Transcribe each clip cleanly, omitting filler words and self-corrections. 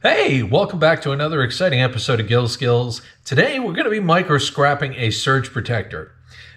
Hey, welcome back to another exciting episode of Gil Skillz. Today we're going to be micro-scrapping a surge protector.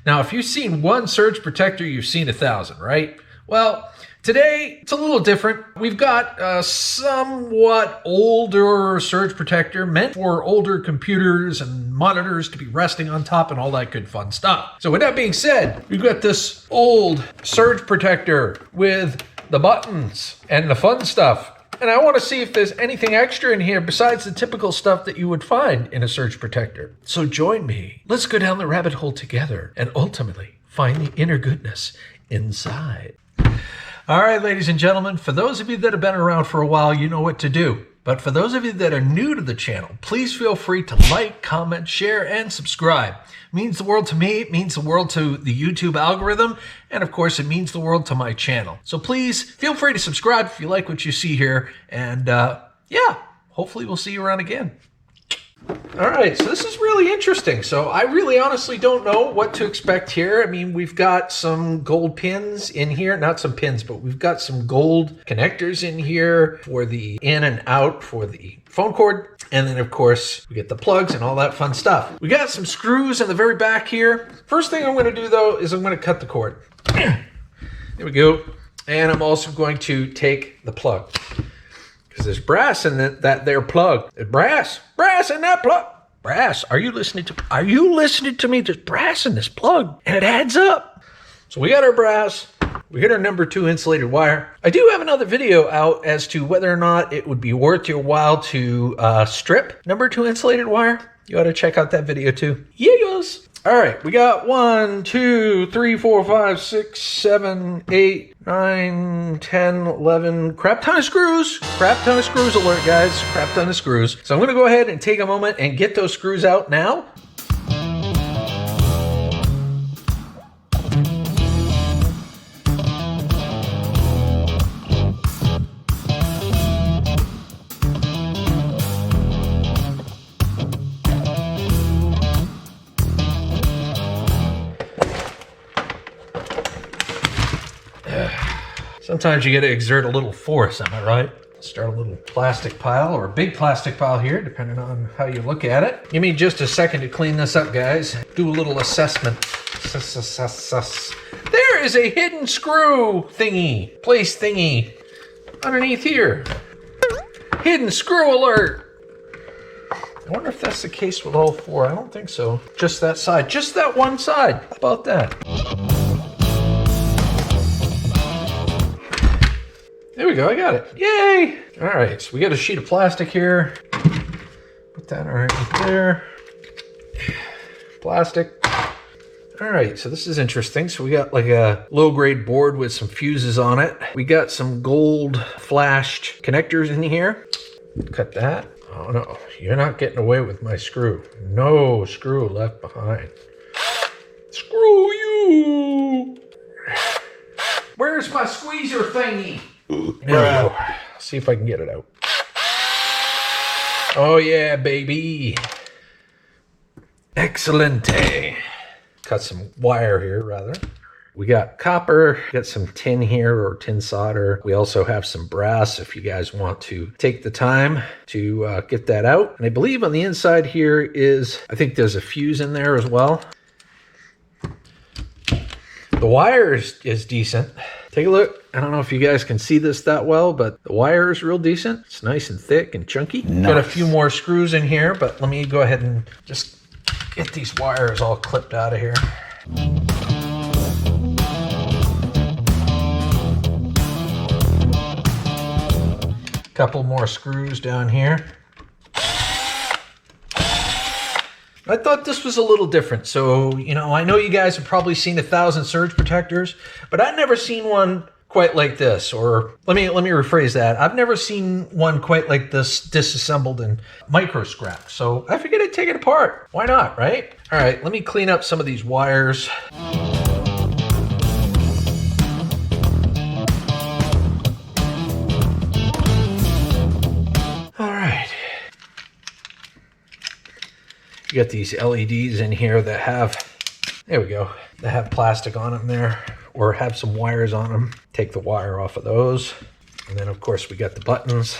Now, if you've seen one surge protector, you've seen 1,000, right? Well, today it's a little different. We've got a somewhat older surge protector meant for older computers and monitors to be resting on top and all that good fun stuff. So with that being said, we've got this old surge protector with the buttons and the fun stuff. And I want to see if there's anything extra in here besides the typical stuff that you would find in a surge protector. So join me. Let's go down the rabbit hole together and ultimately find the inner goodness inside. All right, ladies and gentlemen, for those of you that have been around for a while, you know what to do. But for those of you that are new to the channel, please feel free to like, comment, share, and subscribe. It means the world to me, it means the world to the YouTube algorithm, and of course it means the world to my channel. So please feel free to subscribe if you like what you see here, and yeah, hopefully we'll see you around again. All right, so this is really interesting. So I really honestly don't know what to expect here. I mean, we've got some gold pins in here, not some pins, but we've got some gold connectors in here for the in and out for the phone cord. And then, of course, we get the plugs and all that fun stuff. We got some screws in the very back here. First thing I'm going to do, though, is I'm going to cut the cord. There we go. And I'm also going to take the plug. Because there's brass in that there plug. There's brass in that plug. Brass. Are you listening to me? There's brass in this plug. And it adds up. So we got our brass. We hit our number 2 insulated wire. I do have another video out as to whether or not it would be worth your while to strip number 2 insulated wire. You ought to check out that video too. Yes. All right, we got 1, 2, 3, 4, 5, 6, 7, 8, 9, 10, 11, crap ton of screws. Crap ton of screws alert, guys. Crap ton of screws. So I'm gonna go ahead and take a moment and get those screws out now. Sometimes you got to exert a little force, am I right? Start a little plastic pile or a big plastic pile here, depending on how you look at it. Give me just a second to clean this up, guys. Do a little assessment. There is a hidden screw thingy, place thingy underneath here. Hidden screw alert. I wonder if that's the case with all 4. I don't think so. Just that side, just that one side. How about that? There we go, I got it. Yay! All right, so we got a sheet of plastic here. Put that right there. Plastic. All right, so this is interesting. So we got like a low-grade board with some fuses on it. We got some gold flashed connectors in here. Cut that. Oh no, you're not getting away with my screw. No screw left behind. Screw you! Where's my squeezer thingy? There we go. See if I can get it out. Oh yeah, baby. Excellent. Cut some wire here, rather. We got copper, got some tin here or tin solder. We also have some brass if you guys want to take the time to get that out. And I believe on the inside here is, I think there's a fuse in there as well. The wire is decent. Take a look. I don't know if you guys can see this that well, but the wire is real decent. It's nice and thick and chunky. Nice. Got a few more screws in here, but let me go ahead and just get these wires all clipped out of here. Couple more screws down here. I thought this was a little different. So, you know, I know you guys have probably seen 1,000 surge protectors, but I've never seen one quite like this. Or let me rephrase that. I've never seen one quite like this disassembled and micro scrapped. So I figured I'd take it apart. Why not, right? All right, let me clean up some of these wires. You got these LEDs in here that have, there we go, that have plastic on them there, or have some wires on them. Take the wire off of those. And then of course we got the buttons.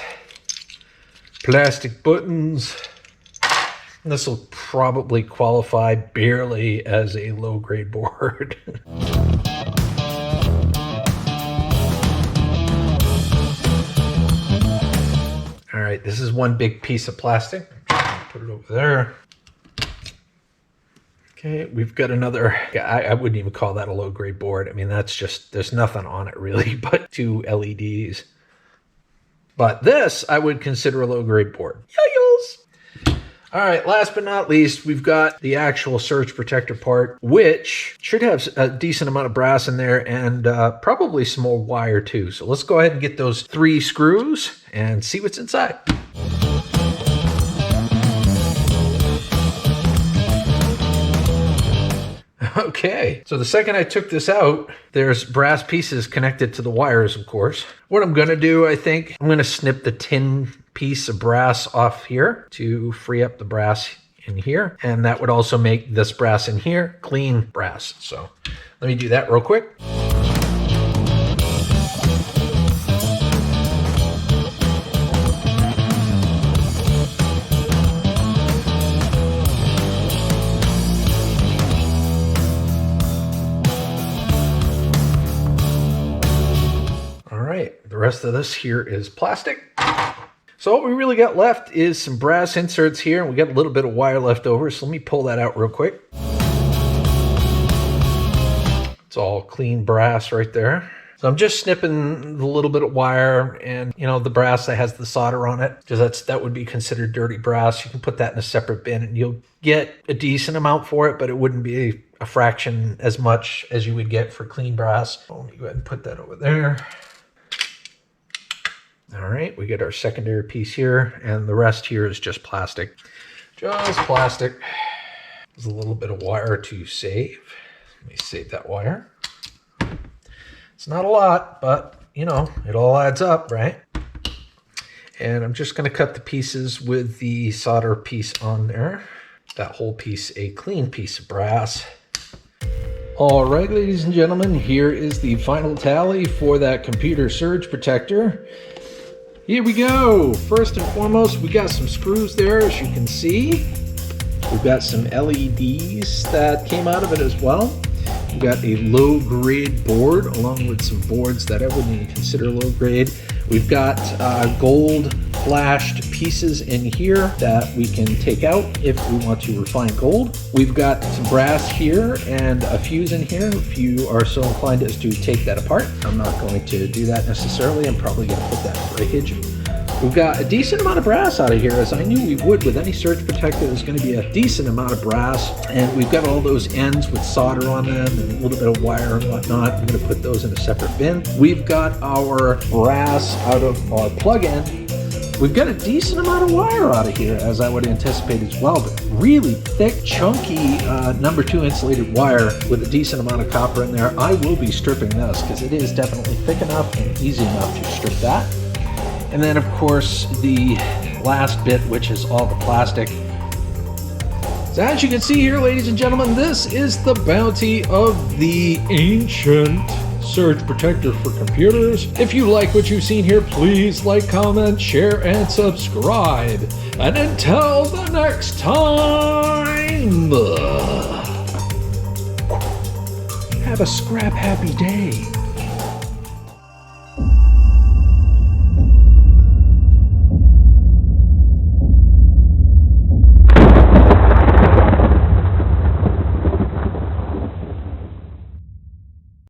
plastic buttons. This will probably qualify barely as a low-grade board. All right, this is one big piece of plastic. Put it over there. Okay, we've got another, I wouldn't even call that a low-grade board. I mean, that's just, there's nothing on it really but 2 LEDs. But this, I would consider a low-grade board. Yayos! All right, last but not least, we've got the actual surge protector part, which should have a decent amount of brass in there and probably some more wire too. So let's go ahead and get those 3 screws and see what's inside. Okay, so the second I took this out, there's brass pieces connected to the wires, of course. What I'm gonna do, I think, I'm gonna snip the tin piece of brass off here to free up the brass in here. And that would also make this brass in here clean brass. So let me do that real quick. The rest of this here is plastic. So what we really got left is some brass inserts here, and we got a little bit of wire left over, so let me pull that out real quick. It's all clean brass right there. So I'm just snipping the little bit of wire and, you know, the brass that has the solder on it, because that would be considered dirty brass. You can put that in a separate bin and you'll get a decent amount for it, but it wouldn't be a fraction as much as you would get for clean brass. Let me go ahead and put that over there. All right, we get our secondary piece here, and the rest here is just plastic. Just plastic. There's a little bit of wire to save. Let me save that wire. It's not a lot, but, you know, it all adds up, right? And I'm just going to cut the pieces with the solder piece on there. That whole piece, a clean piece of brass. All right, ladies and gentlemen, here is the final tally for that computer surge protector. Here we go. First and foremost, we got some screws there, as you can see. We've got some LEDs that came out of it as well. We've got a low-grade board, along with some boards that I wouldn't even consider low-grade. We've got gold flashed pieces in here that we can take out if we want to refine gold. We've got some brass here and a fuse in here if you are so inclined as to take that apart. I'm not going to do that necessarily. I'm probably going to put that in breakage. We've got a decent amount of brass out of here, as I knew we would with any surge protector. There's going to be a decent amount of brass, and we've got all those ends with solder on them and a little bit of wire and whatnot. I'm going to put those in a separate bin. We've got our brass out of our plug-in. We've got a decent amount of wire out of here, as I would anticipate as well, but really thick, chunky number 2 insulated wire with a decent amount of copper in there. I will be stripping this because it is definitely thick enough and easy enough to strip that. And then, of course, the last bit, which is all the plastic. So as you can see here, ladies and gentlemen, this is the bounty of the ancient surge protector for computers. If you like what you've seen here, please like, comment, share, and subscribe. And until the next time, have a scrap happy day.